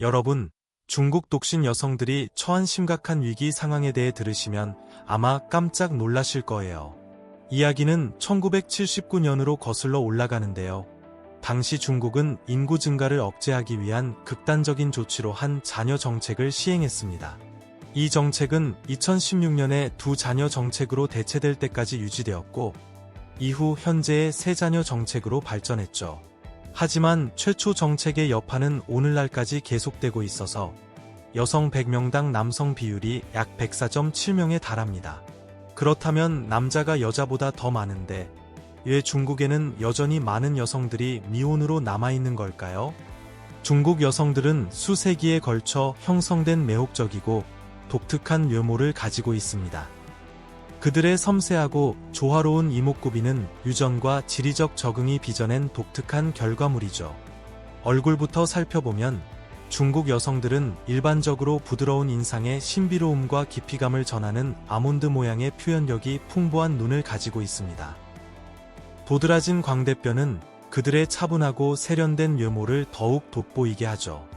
여러분, 중국 독신 여성들이 처한 심각한 위기 상황에 대해 들으시면 아마 깜짝 놀라실 거예요. 이야기는 1979년으로 거슬러 올라가는데요. 당시 중국은 인구 증가를 억제하기 위한 극단적인 조치로 한 자녀 정책을 시행했습니다. 이 정책은 2016년에 두 자녀 정책으로 대체될 때까지 유지되었고, 이후 현재의 세 자녀 정책으로 발전했죠. 하지만 최초 정책의 여파는 오늘날까지 계속되고 있어서 여성 100명당 남성 비율이 약 104.7명에 달합니다. 그렇다면 남자가 여자보다 더 많은데 왜 중국에는 여전히 많은 여성들이 미혼으로 남아있는 걸까요? 중국 여성들은 수세기에 걸쳐 형성된 매혹적이고 독특한 외모를 가지고 있습니다. 그들의 섬세하고 조화로운 이목구비는 유전과 지리적 적응이 빚어낸 독특한 결과물이죠. 얼굴부터 살펴보면 중국 여성들은 일반적으로 부드러운 인상에 신비로움과 깊이감을 전하는 아몬드 모양의 표현력이 풍부한 눈을 가지고 있습니다. 도드라진 광대뼈는 그들의 차분하고 세련된 외모를 더욱 돋보이게 하죠.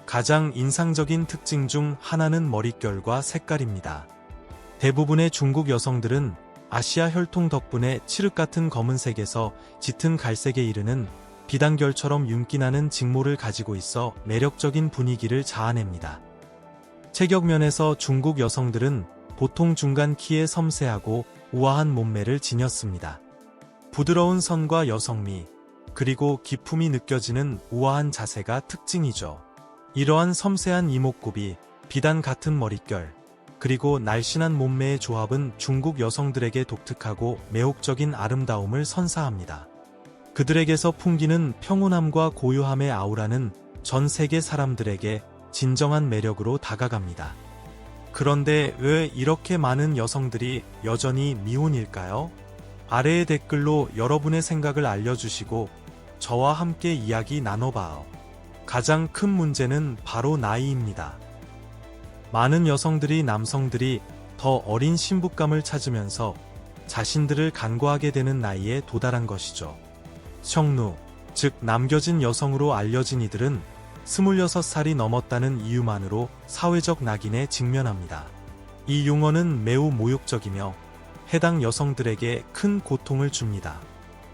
가장 인상적인 특징 중 하나는 머릿결과 색깔입니다. 대부분의 중국 여성들은 아시아 혈통 덕분에 칠흑 같은 검은색에서 짙은 갈색에 이르는 비단결처럼 윤기나는 직모를 가지고 있어 매력적인 분위기를 자아냅니다. 체격면에서 중국 여성들은 보통 중간 키에 섬세하고 우아한 몸매를 지녔습니다. 부드러운 선과 여성미, 그리고 기품이 느껴지는 우아한 자세가 특징이죠. 이러한 섬세한 이목구비, 비단 같은 머릿결, 그리고 날씬한 몸매의 조합은 중국 여성들에게 독특하고 매혹적인 아름다움을 선사합니다. 그들에게서 풍기는 평온함과 고요함의 아우라는 전 세계 사람들에게 진정한 매력으로 다가갑니다. 그런데 왜 이렇게 많은 여성들이 여전히 미혼일까요? 아래의 댓글로 여러분의 생각을 알려주시고 저와 함께 이야기 나눠봐요. 가장 큰 문제는 바로 나이입니다. 많은 여성들이 남성들이 더 어린 신부감을 찾으면서 자신들을 간과하게 되는 나이에 도달한 것이죠. 성루, 즉 남겨진 여성으로 알려진 이들은 26살이 넘었다는 이유만으로 사회적 낙인에 직면합니다. 이 용어는 매우 모욕적이며 해당 여성들에게 큰 고통을 줍니다.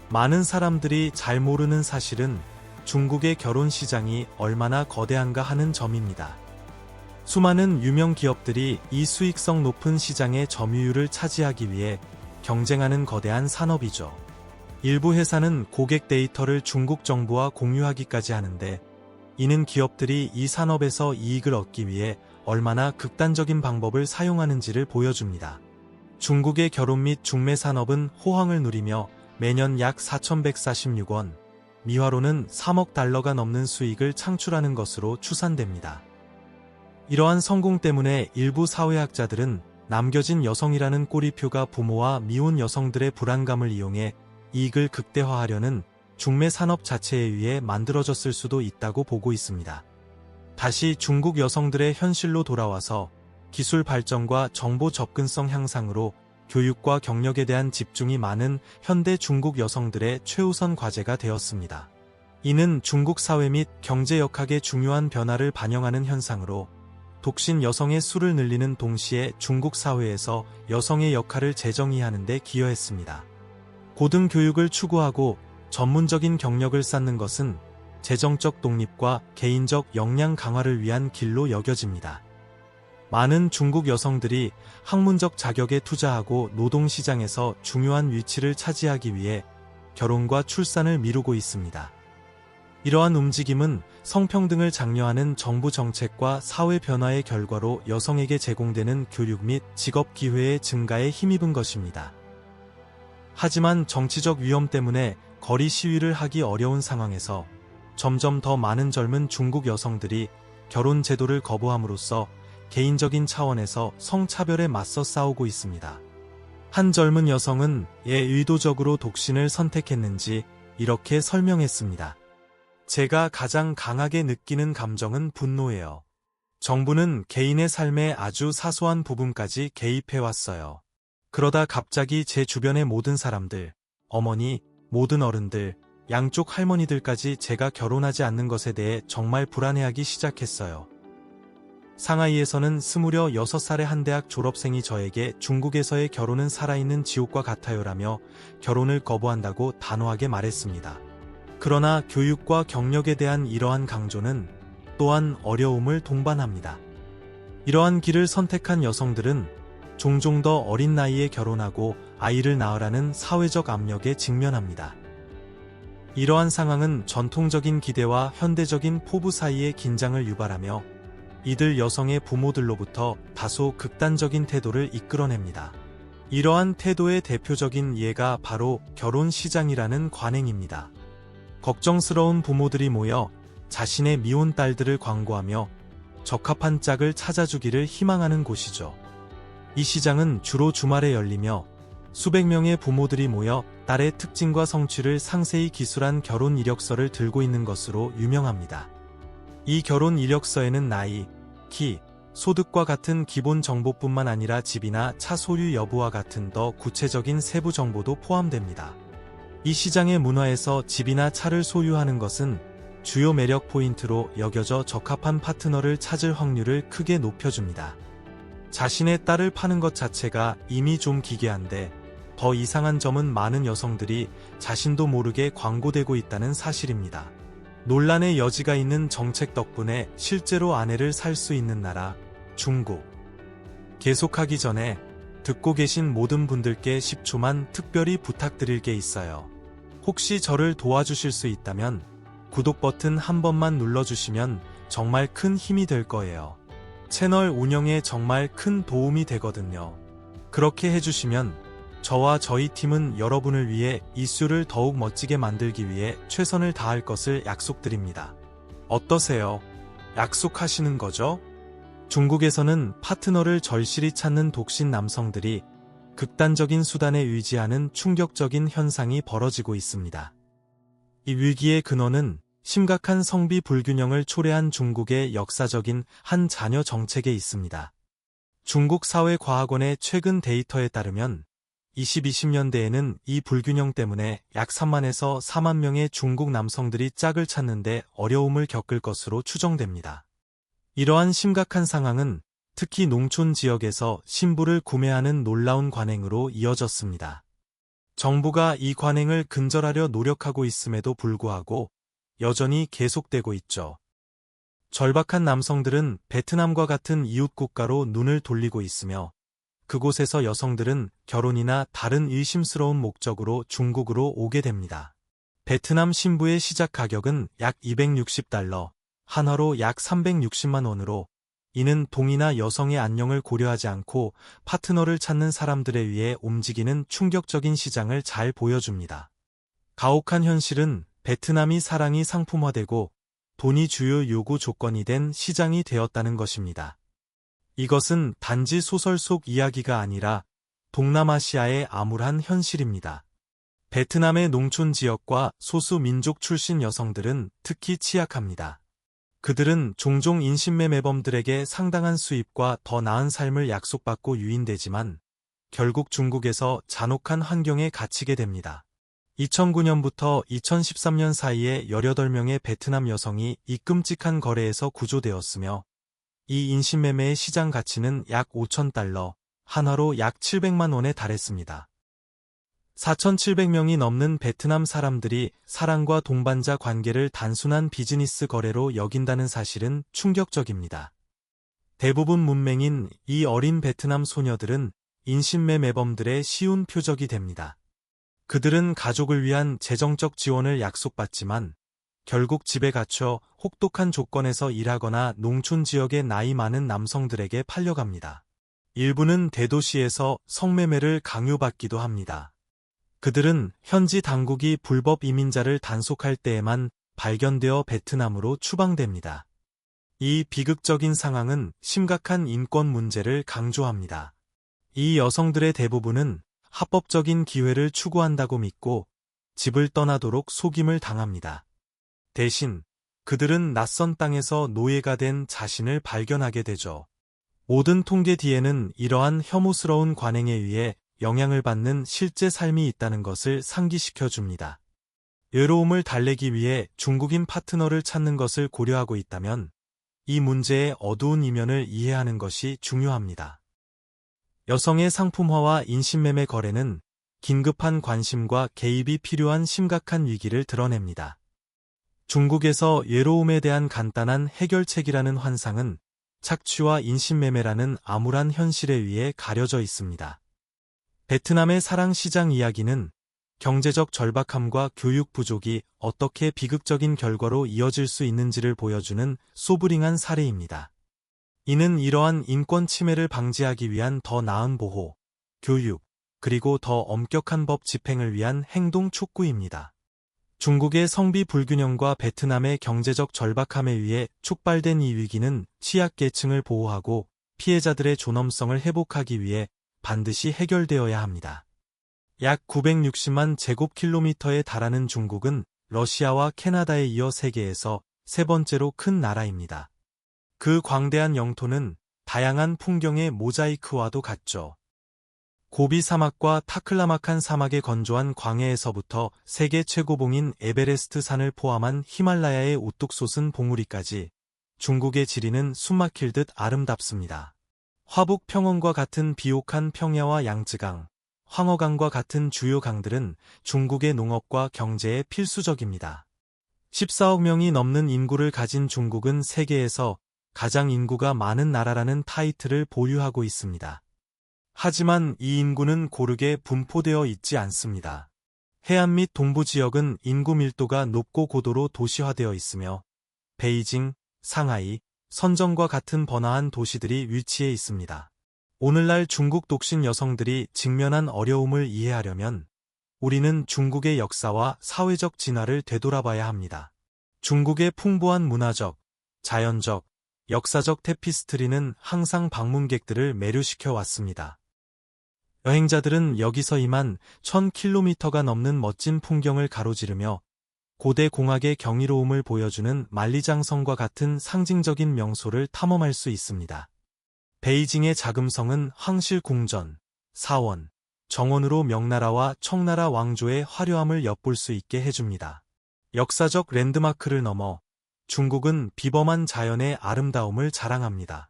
많은 사람들이 잘 모르는 사실은 중국의 결혼 시장이 얼마나 거대한가 하는 점입니다. 수많은 유명 기업들이 이 수익성 높은 시장의 점유율을 차지하기 위해 경쟁하는 거대한 산업이죠. 일부 회사는 고객 데이터를 중국 정부와 공유하기까지 하는데, 이는 기업들이 이 산업에서 이익을 얻기 위해 얼마나 극단적인 방법을 사용하는지를 보여줍니다. 중국의 결혼 및 중매 산업은 호황을 누리며 매년 약 4,146원, 미화로는 3억 달러가 넘는 수익을 창출하는 것으로 추산됩니다. 이러한 성공 때문에 일부 사회학자들은 남겨진 여성이라는 꼬리표가 부모와 미혼 여성들의 불안감을 이용해 이익을 극대화하려는 중매 산업 자체에 의해 만들어졌을 수도 있다고 보고 있습니다. 다시 중국 여성들의 현실로 돌아와서 기술 발전과 정보 접근성 향상으로 교육과 경력에 대한 집중이 많은 현대 중국 여성들의 최우선 과제가 되었습니다. 이는 중국 사회 및 경제 역학의 중요한 변화를 반영하는 현상으로 독신 여성의 수를 늘리는 동시에 중국 사회에서 여성의 역할을 재정의하는 데 기여했습니다. 고등교육을 추구하고 전문적인 경력을 쌓는 것은 재정적 독립과 개인적 역량 강화를 위한 길로 여겨집니다. 많은 중국 여성들이 학문적 자격에 투자하고 노동시장에서 중요한 위치를 차지하기 위해 결혼과 출산을 미루고 있습니다. 이러한 움직임은 성평등을 장려하는 정부 정책과 사회 변화의 결과로 여성에게 제공되는 교육 및 직업 기회의 증가에 힘입은 것입니다. 하지만 정치적 위험 때문에 거리 시위를 하기 어려운 상황에서 점점 더 많은 젊은 중국 여성들이 결혼 제도를 거부함으로써 개인적인 차원에서 성차별에 맞서 싸우고 있습니다. 한 젊은 여성은 왜 의도적으로 독신을 선택했는지 이렇게 설명했습니다. 제가 가장 강하게 느끼는 감정은 분노예요. 정부는 개인의 삶의 아주 사소한 부분까지 개입해왔어요. 그러다 갑자기 제 주변의 모든 사람들, 어머니, 모든 어른들, 양쪽 할머니들까지 제가 결혼하지 않는 것에 대해 정말 불안해하기 시작했어요. 상하이에서는 26살의 한 대학 졸업생이 저에게 중국에서의 결혼은 살아있는 지옥과 같아요라며 결혼을 거부한다고 단호하게 말했습니다. 그러나 교육과 경력에 대한 이러한 강조는 또한 어려움을 동반합니다. 이러한 길을 선택한 여성들은 종종 더 어린 나이에 결혼하고 아이를 낳으라는 사회적 압력에 직면합니다. 이러한 상황은 전통적인 기대와 현대적인 포부 사이의 긴장을 유발하며 이들 여성의 부모들로부터 다소 극단적인 태도를 이끌어냅니다. 이러한 태도의 대표적인 예가 바로 결혼 시장이라는 관행입니다. 걱정스러운 부모들이 모여 자신의 미혼 딸들을 광고하며 적합한 짝을 찾아주기를 희망하는 곳이죠. 이 시장은 주로 주말에 열리며 수백 명의 부모들이 모여 딸의 특징과 성취를 상세히 기술한 결혼 이력서를 들고 있는 것으로 유명합니다. 이 결혼 이력서에는 나이, 키, 소득과 같은 기본 정보뿐만 아니라 집이나 차 소유 여부와 같은 더 구체적인 세부 정보도 포함됩니다. 이 시장의 문화에서 집이나 차를 소유하는 것은 주요 매력 포인트로 여겨져 적합한 파트너를 찾을 확률을 크게 높여줍니다. 자신의 딸을 파는 것 자체가 이미 좀 기괴한데 더 이상한 점은 많은 여성들이 자신도 모르게 광고되고 있다는 사실입니다. 논란의 여지가 있는 정책 덕분에 실제로 아내를 살 수 있는 나라, 중국. 계속하기 전에 듣고 계신 모든 분들께 10초만 특별히 부탁드릴 게 있어요. 혹시 저를 도와주실 수 있다면 구독 버튼 한 번만 눌러주시면 정말 큰 힘이 될 거예요. 채널 운영에 정말 큰 도움이 되거든요. 그렇게 해주시면 저와 저희 팀은 여러분을 위해 이슈를 더욱 멋지게 만들기 위해 최선을 다할 것을 약속드립니다. 어떠세요? 약속하시는 거죠? 중국에서는 파트너를 절실히 찾는 독신 남성들이 극단적인 수단에 의지하는 충격적인 현상이 벌어지고 있습니다. 이 위기의 근원은 심각한 성비 불균형을 초래한 중국의 역사적인 한 자녀 정책에 있습니다. 중국 사회과학원의 최근 데이터에 따르면 2020년대에는 이 불균형 때문에 약 3만에서 4만 명의 중국 남성들이 짝을 찾는데 어려움을 겪을 것으로 추정됩니다. 이러한 심각한 상황은 특히 농촌 지역에서 신부를 구매하는 놀라운 관행으로 이어졌습니다. 정부가 이 관행을 근절하려 노력하고 있음에도 불구하고 여전히 계속되고 있죠. 절박한 남성들은 베트남과 같은 이웃 국가로 눈을 돌리고 있으며 그곳에서 여성들은 결혼이나 다른 의심스러운 목적으로 중국으로 오게 됩니다. 베트남 신부의 시작 가격은 약 260달러, 한화로 약 360만 원으로 이는 동이나 여성의 안녕을 고려하지 않고 파트너를 찾는 사람들에 의해 움직이는 충격적인 시장을 잘 보여줍니다. 가혹한 현실은 베트남이 사랑이 상품화되고 돈이 주요 요구 조건이 된 시장이 되었다는 것입니다. 이것은 단지 소설 속 이야기가 아니라 동남아시아의 암울한 현실입니다. 베트남의 농촌 지역과 소수 민족 출신 여성들은 특히 취약합니다. 그들은 종종 인신매매범들에게 상당한 수입과 더 나은 삶을 약속받고 유인되지만 결국 중국에서 잔혹한 환경에 갇히게 됩니다. 2009년부터 2013년 사이에 18명의 베트남 여성이 이 끔찍한 거래에서 구조되었으며 이 인신매매의 시장 가치는 약 5,000달러, 한화로 약 700만 원에 달했습니다. 4,700명이 넘는 베트남 사람들이 사랑과 동반자 관계를 단순한 비즈니스 거래로 여긴다는 사실은 충격적입니다. 대부분 문맹인 이 어린 베트남 소녀들은 인신매매범들의 쉬운 표적이 됩니다. 그들은 가족을 위한 재정적 지원을 약속받지만 결국 집에 갇혀 혹독한 조건에서 일하거나 농촌 지역의 나이 많은 남성들에게 팔려갑니다. 일부는 대도시에서 성매매를 강요받기도 합니다. 그들은 현지 당국이 불법 이민자를 단속할 때에만 발견되어 베트남으로 추방됩니다. 이 비극적인 상황은 심각한 인권 문제를 강조합니다. 이 여성들의 대부분은 합법적인 기회를 추구한다고 믿고 집을 떠나도록 속임을 당합니다. 대신 그들은 낯선 땅에서 노예가 된 자신을 발견하게 되죠. 모든 통계 뒤에는 이러한 혐오스러운 관행에 의해 영향을 받는 실제 삶이 있다는 것을 상기시켜 줍니다. 외로움을 달래기 위해 중국인 파트너를 찾는 것을 고려하고 있다면 이 문제의 어두운 이면을 이해하는 것이 중요합니다. 여성의 상품화와 인신매매 거래는 긴급한 관심과 개입이 필요한 심각한 위기를 드러냅니다. 중국에서 외로움에 대한 간단한 해결책이라는 환상은 착취와 인신매매라는 암울한 현실에 의해 가려져 있습니다. 베트남의 사랑 시장 이야기는 경제적 절박함과 교육 부족이 어떻게 비극적인 결과로 이어질 수 있는지를 보여주는 소브링한 사례입니다. 이는 이러한 인권 침해를 방지하기 위한 더 나은 보호, 교육, 그리고 더 엄격한 법 집행을 위한 행동 촉구입니다. 중국의 성비 불균형과 베트남의 경제적 절박함에 의해 촉발된 이 위기는 취약계층을 보호하고 피해자들의 존엄성을 회복하기 위해 반드시 해결되어야 합니다. 약 960만 제곱킬로미터에 달하는 중국은 러시아와 캐나다에 이어 세계에서 세 번째로 큰 나라입니다. 그 광대한 영토는 다양한 풍경의 모자이크와도 같죠. 고비 사막과 타클라마칸 사막의 건조한 광해에서부터 세계 최고봉인 에베레스트 산을 포함한 히말라야의 우뚝 솟은 봉우리까지 중국의 지리는 숨막힐 듯 아름답습니다. 화북 평원과 같은 비옥한 평야와 양쯔강, 황허강과 같은 주요 강들은 중국의 농업과 경제에 필수적입니다. 14억 명이 넘는 인구를 가진 중국은 세계에서 가장 인구가 많은 나라라는 타이틀을 보유하고 있습니다. 하지만 이 인구는 고르게 분포되어 있지 않습니다. 해안 및 동부 지역은 인구 밀도가 높고 고도로 도시화되어 있으며 베이징, 상하이, 선정과 같은 번화한 도시들이 위치해 있습니다. 오늘날 중국 독신 여성들이 직면한 어려움을 이해하려면 우리는 중국의 역사와 사회적 진화를 되돌아봐야 합니다. 중국의 풍부한 문화적, 자연적, 역사적 테피스트리는 항상 방문객들을 매료시켜 왔습니다. 여행자들은 여기서 이만 1000km가 넘는 멋진 풍경을 가로지르며 고대 공학의 경이로움을 보여주는 만리장성과 같은 상징적인 명소를 탐험할 수 있습니다. 베이징의 자금성은 황실궁전, 사원, 정원으로 명나라와 청나라 왕조의 화려함을 엿볼 수 있게 해줍니다. 역사적 랜드마크를 넘어 중국은 비범한 자연의 아름다움을 자랑합니다.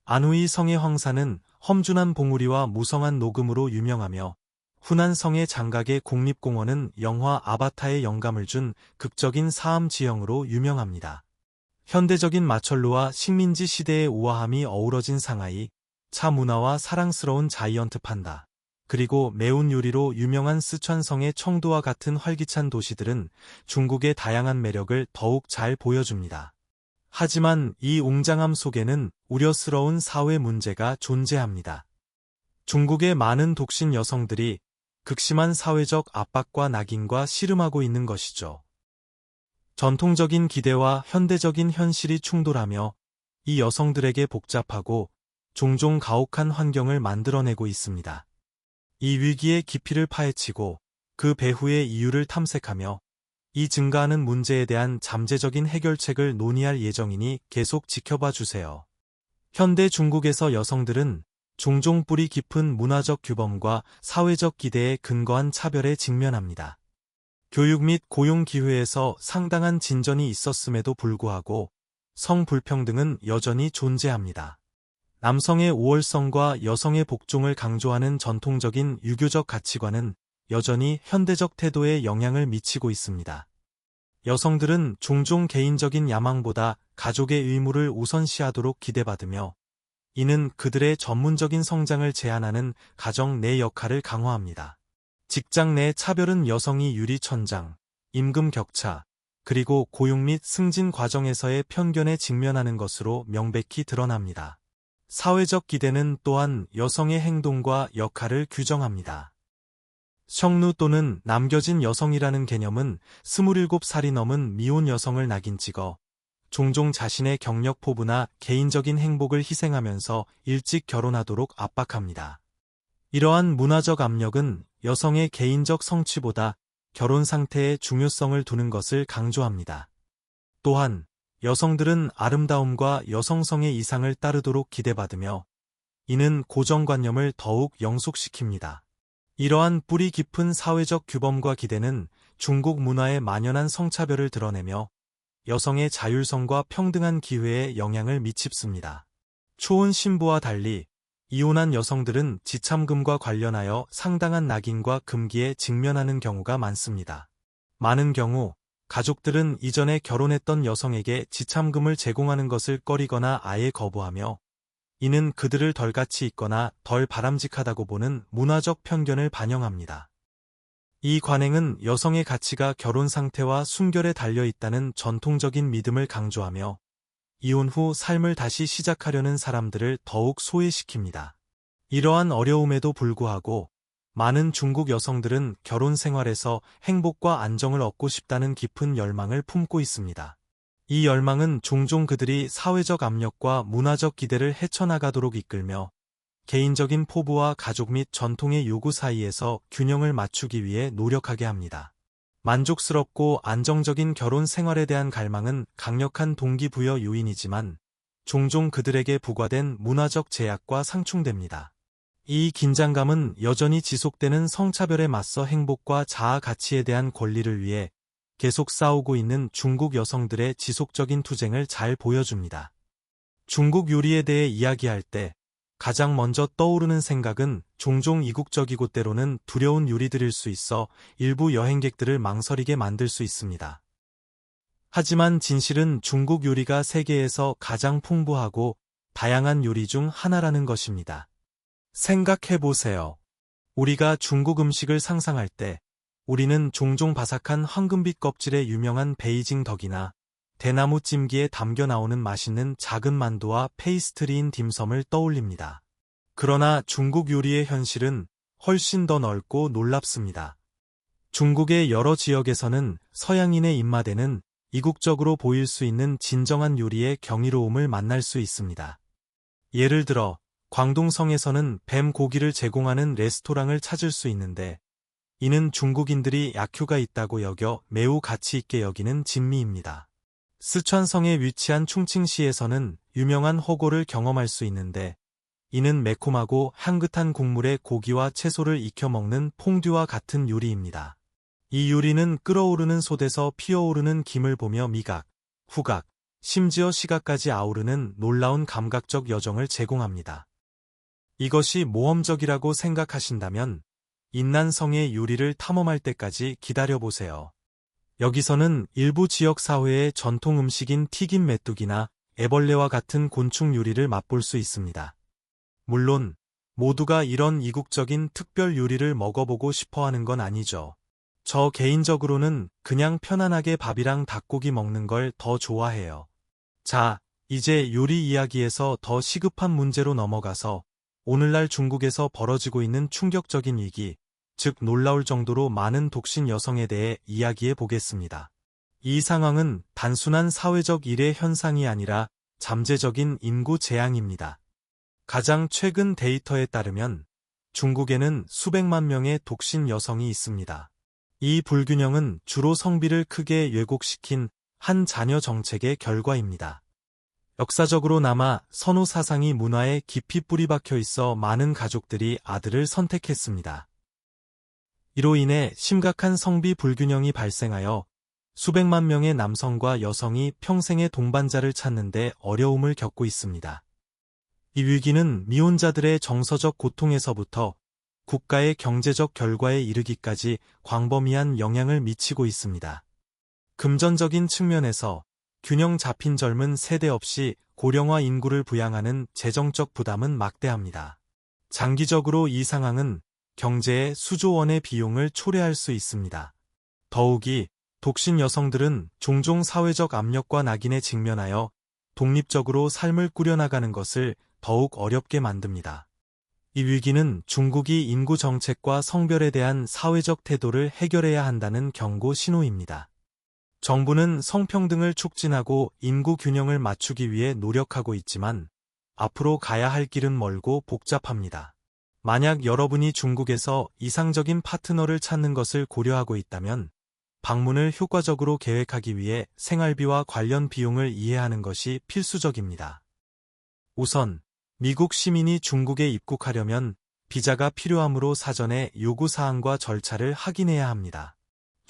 안후이 성의 황사는 험준한 봉우리와 무성한 녹음으로 유명하며 후난성의 장각의 국립공원은 영화 아바타에 영감을 준 극적인 사암 지형으로 유명합니다. 현대적인 마철루와 식민지 시대의 우아함이 어우러진 상하이, 차 문화와 사랑스러운 자이언트 판다, 그리고 매운 요리로 유명한 스촨성의 청두와 같은 활기찬 도시들은 중국의 다양한 매력을 더욱 잘 보여줍니다. 하지만 이 웅장함 속에는 우려스러운 사회 문제가 존재합니다. 중국의 많은 독신 여성들이 극심한 사회적 압박과 낙인과 씨름하고 있는 것이죠. 전통적인 기대와 현대적인 현실이 충돌하며 이 여성들에게 복잡하고 종종 가혹한 환경을 만들어내고 있습니다. 이 위기의 깊이를 파헤치고 그 배후의 이유를 탐색하며 이 증가하는 문제에 대한 잠재적인 해결책을 논의할 예정이니 계속 지켜봐 주세요. 현대 중국에서 여성들은 종종 뿌리 깊은 문화적 규범과 사회적 기대에 근거한 차별에 직면합니다. 교육 및 고용 기회에서 상당한 진전이 있었음에도 불구하고 성불평등은 여전히 존재합니다. 남성의 우월성과 여성의 복종을 강조하는 전통적인 유교적 가치관은 여전히 현대적 태도에 영향을 미치고 있습니다. 여성들은 종종 개인적인 야망보다 가족의 의무를 우선시하도록 기대받으며 이는 그들의 전문적인 성장을 제한하는 가정 내 역할을 강화합니다. 직장 내 차별은 여성이 유리천장, 임금 격차, 그리고 고용 및 승진 과정에서의 편견에 직면하는 것으로 명백히 드러납니다. 사회적 기대는 또한 여성의 행동과 역할을 규정합니다. 성루 또는 남겨진 여성이라는 개념은 27살이 넘은 미혼 여성을 낙인 찍어 종종 자신의 경력 포부나 개인적인 행복을 희생하면서 일찍 결혼하도록 압박합니다. 이러한 문화적 압력은 여성의 개인적 성취보다 결혼 상태의 중요성을 두는 것을 강조합니다. 또한 여성들은 아름다움과 여성성의 이상을 따르도록 기대받으며 이는 고정관념을 더욱 영속시킵니다. 이러한 뿌리 깊은 사회적 규범과 기대는 중국 문화에 만연한 성차별을 드러내며 여성의 자율성과 평등한 기회에 영향을 미칩습니다. 초혼 신부와 달리 이혼한 여성들은 지참금과 관련하여 상당한 낙인과 금기에 직면하는 경우가 많습니다. 많은 경우 가족들은 이전에 결혼했던 여성에게 지참금을 제공하는 것을 꺼리거나 아예 거부하며 이는 그들을 덜 가치 있거나 덜 바람직하다고 보는 문화적 편견을 반영합니다. 이 관행은 여성의 가치가 결혼 상태와 순결에 달려 있다는 전통적인 믿음을 강조하며 이혼 후 삶을 다시 시작하려는 사람들을 더욱 소외시킵니다. 이러한 어려움에도 불구하고 많은 중국 여성들은 결혼 생활에서 행복과 안정을 얻고 싶다는 깊은 열망을 품고 있습니다. 이 열망은 종종 그들이 사회적 압력과 문화적 기대를 헤쳐나가도록 이끌며 개인적인 포부와 가족 및 전통의 요구 사이에서 균형을 맞추기 위해 노력하게 합니다. 만족스럽고 안정적인 결혼 생활에 대한 갈망은 강력한 동기부여 요인이지만 종종 그들에게 부과된 문화적 제약과 상충됩니다. 이 긴장감은 여전히 지속되는 성차별에 맞서 행복과 자아 가치에 대한 권리를 위해 계속 싸우고 있는 중국 여성들의 지속적인 투쟁을 잘 보여줍니다. 중국 요리에 대해 이야기할 때 가장 먼저 떠오르는 생각은 종종 이국적이고 때로는 두려운 요리들일 수 있어 일부 여행객들을 망설이게 만들 수 있습니다. 하지만 진실은 중국 요리가 세계에서 가장 풍부하고 다양한 요리 중 하나라는 것입니다. 생각해보세요. 우리가 중국 음식을 상상할 때 우리는 종종 바삭한 황금빛 껍질의 유명한 베이징 덕이나 대나무 찜기에 담겨 나오는 맛있는 작은 만두와 페이스트리인 딤섬을 떠올립니다. 그러나 중국 요리의 현실은 훨씬 더 넓고 놀랍습니다. 중국의 여러 지역에서는 서양인의 입맛에는 이국적으로 보일 수 있는 진정한 요리의 경이로움을 만날 수 있습니다. 예를 들어 광둥성에서는 뱀 고기를 제공하는 레스토랑을 찾을 수 있는데 이는 중국인들이 약효가 있다고 여겨 매우 가치 있게 여기는 진미입니다. 스촨성에 위치한 충칭시에서는 유명한 호거를 경험할 수 있는데 이는 매콤하고 향긋한 국물에 고기와 채소를 익혀 먹는 퐁듀와 같은 요리입니다. 이 요리는 끓어오르는 솥에서 피어오르는 김을 보며 미각, 후각, 심지어 시각까지 아우르는 놀라운 감각적 여정을 제공합니다. 이것이 모험적이라고 생각하신다면 인난성의 요리를 탐험할 때까지 기다려보세요. 여기서는 일부 지역 사회의 전통 음식인 튀김 메뚜기나 애벌레와 같은 곤충 요리를 맛볼 수 있습니다. 물론 모두가 이런 이국적인 특별 요리를 먹어보고 싶어하는 건 아니죠. 저 개인적으로는 그냥 편안하게 밥이랑 닭고기 먹는 걸 더 좋아해요. 자, 이제 요리 이야기에서 더 시급한 문제로 넘어가서 오늘날 중국에서 벌어지고 있는 충격적인 위기, 즉 놀라울 정도로 많은 독신 여성에 대해 이야기해 보겠습니다. 이 상황은 단순한 사회적 일의 현상이 아니라 잠재적인 인구 재앙입니다. 가장 최근 데이터에 따르면 중국에는 수백만 명의 독신 여성이 있습니다. 이 불균형은 주로 성비를 크게 왜곡시킨 한 자녀 정책의 결과입니다. 역사적으로 남아 선호 사상이 문화에 깊이 뿌리박혀 있어 많은 가족들이 아들을 선택했습니다. 이로 인해 심각한 성비 불균형이 발생하여 수백만 명의 남성과 여성이 평생의 동반자를 찾는 데 어려움을 겪고 있습니다. 이 위기는 미혼자들의 정서적 고통에서부터 국가의 경제적 결과에 이르기까지 광범위한 영향을 미치고 있습니다. 금전적인 측면에서 균형 잡힌 젊은 세대 없이 고령화 인구를 부양하는 재정적 부담은 막대합니다. 장기적으로 이 상황은 경제에 수조 원의 비용을 초래할 수 있습니다. 더욱이 독신 여성들은 종종 사회적 압력과 낙인에 직면하여 독립적으로 삶을 꾸려나가는 것을 더욱 어렵게 만듭니다. 이 위기는 중국이 인구 정책과 성별에 대한 사회적 태도를 해결해야 한다는 경고 신호입니다. 정부는 성평등을 촉진하고 인구 균형을 맞추기 위해 노력하고 있지만 앞으로 가야 할 길은 멀고 복잡합니다. 만약 여러분이 중국에서 이상적인 파트너를 찾는 것을 고려하고 있다면 방문을 효과적으로 계획하기 위해 생활비와 관련 비용을 이해하는 것이 필수적입니다. 우선 미국 시민이 중국에 입국하려면 비자가 필요하므로 사전에 요구사항과 절차를 확인해야 합니다.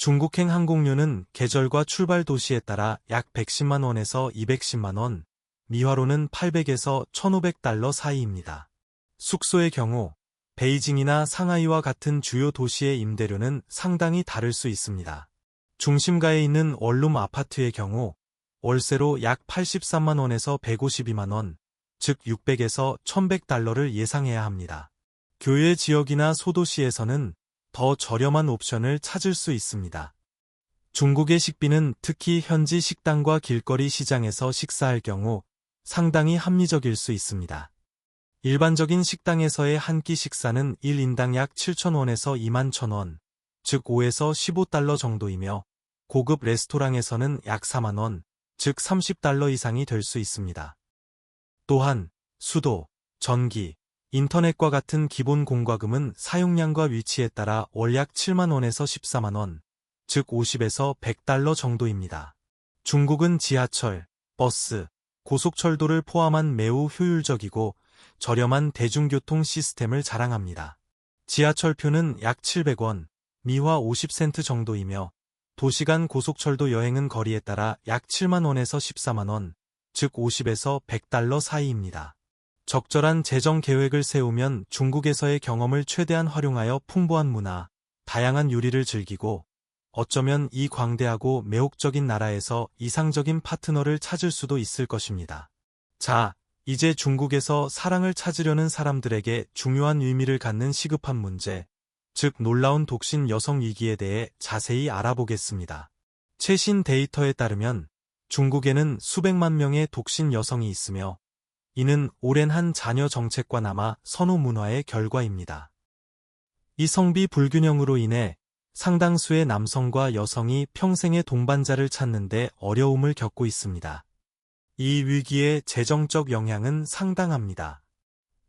중국행 항공료는 계절과 출발 도시에 따라 약 110만 원에서 210만 원, 미화로는 800에서 1,500달러 사이입니다. 숙소의 경우 베이징이나 상하이와 같은 주요 도시의 임대료는 상당히 다를 수 있습니다. 중심가에 있는 원룸 아파트의 경우 월세로 약 83만 원에서 152만 원, 즉 600에서 1,100달러를 예상해야 합니다. 교외 지역이나 소도시에서는 더 저렴한 옵션을 찾을 수 있습니다. 중국의 식비는 특히 현지 식당과 길거리 시장에서 식사할 경우 상당히 합리적일 수 있습니다. 일반적인 식당에서의 한 끼 식사는 1인당 약 7,000원에서 21,000원, 즉 5에서 15달러 정도이며 고급 레스토랑에서는 약 4만 원, 즉 30달러 이상이 될 수 있습니다. 또한 수도, 전기, 인터넷과 같은 기본 공과금은 사용량과 위치에 따라 월 약 7만 원에서 14만 원, 즉 50에서 100달러 정도입니다. 중국은 지하철, 버스, 고속철도를 포함한 매우 효율적이고 저렴한 대중교통 시스템을 자랑합니다. 지하철표는 약 700원, 미화 50센트 정도이며 도시간 고속철도 여행은 거리에 따라 약 7만 원에서 14만 원, 즉 50에서 100달러 사이입니다. 적절한 재정 계획을 세우면 중국에서의 경험을 최대한 활용하여 풍부한 문화, 다양한 요리를 즐기고 어쩌면 이 광대하고 매혹적인 나라에서 이상적인 파트너를 찾을 수도 있을 것입니다. 자, 이제 중국에서 사랑을 찾으려는 사람들에게 중요한 의미를 갖는 시급한 문제, 즉 놀라운 독신 여성 위기에 대해 자세히 알아보겠습니다. 최신 데이터에 따르면 중국에는 수백만 명의 독신 여성이 있으며 이는 오랜 한 자녀 정책과 남아 선호 문화의 결과입니다. 이 성비 불균형으로 인해 상당수의 남성과 여성이 평생의 동반자를 찾는 데 어려움을 겪고 있습니다. 이 위기의 재정적 영향은 상당합니다.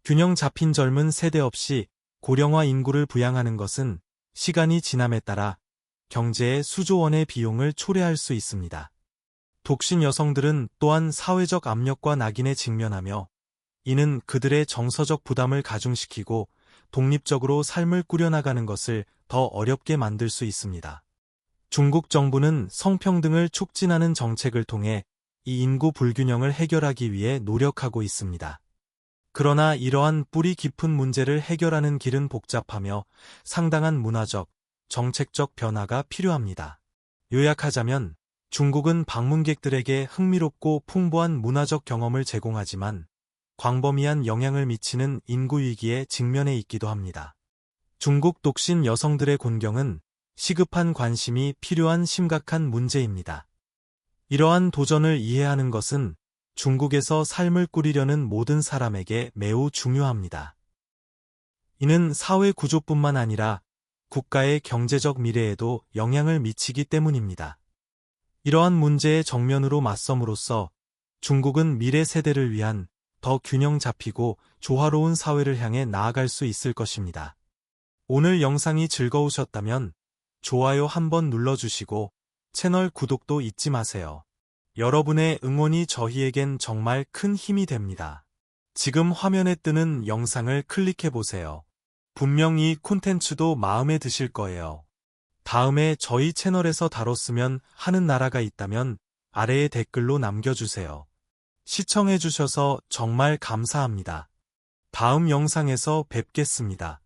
균형 잡힌 젊은 세대 없이 고령화 인구를 부양하는 것은 시간이 지남에 따라 경제에 수조 원의 비용을 초래할 수 있습니다. 독신 여성들은 또한 사회적 압력과 낙인에 직면하며 이는 그들의 정서적 부담을 가중시키고 독립적으로 삶을 꾸려나가는 것을 더 어렵게 만들 수 있습니다. 중국 정부는 성평등을 촉진하는 정책을 통해 이 인구 불균형을 해결하기 위해 노력하고 있습니다. 그러나 이러한 뿌리 깊은 문제를 해결하는 길은 복잡하며 상당한 문화적, 정책적 변화가 필요합니다. 요약하자면 중국은 방문객들에게 흥미롭고 풍부한 문화적 경험을 제공하지만 광범위한 영향을 미치는 인구 위기에 직면해 있기도 합니다. 중국 독신 여성들의 곤경은 시급한 관심이 필요한 심각한 문제입니다. 이러한 도전을 이해하는 것은 중국에서 삶을 꾸리려는 모든 사람에게 매우 중요합니다. 이는 사회 구조뿐만 아니라 국가의 경제적 미래에도 영향을 미치기 때문입니다. 이러한 문제의 정면으로 맞섬으로써 중국은 미래 세대를 위한 더 균형 잡히고 조화로운 사회를 향해 나아갈 수 있을 것입니다. 오늘 영상이 즐거우셨다면 좋아요 한번 눌러주시고 채널 구독도 잊지 마세요. 여러분의 응원이 저희에겐 정말 큰 힘이 됩니다. 지금 화면에 뜨는 영상을 클릭해보세요. 분명 이 콘텐츠도 마음에 드실 거예요. 다음에 저희 채널에서 다뤘으면 하는 나라가 있다면 아래에 댓글로 남겨주세요. 시청해주셔서 정말 감사합니다. 다음 영상에서 뵙겠습니다.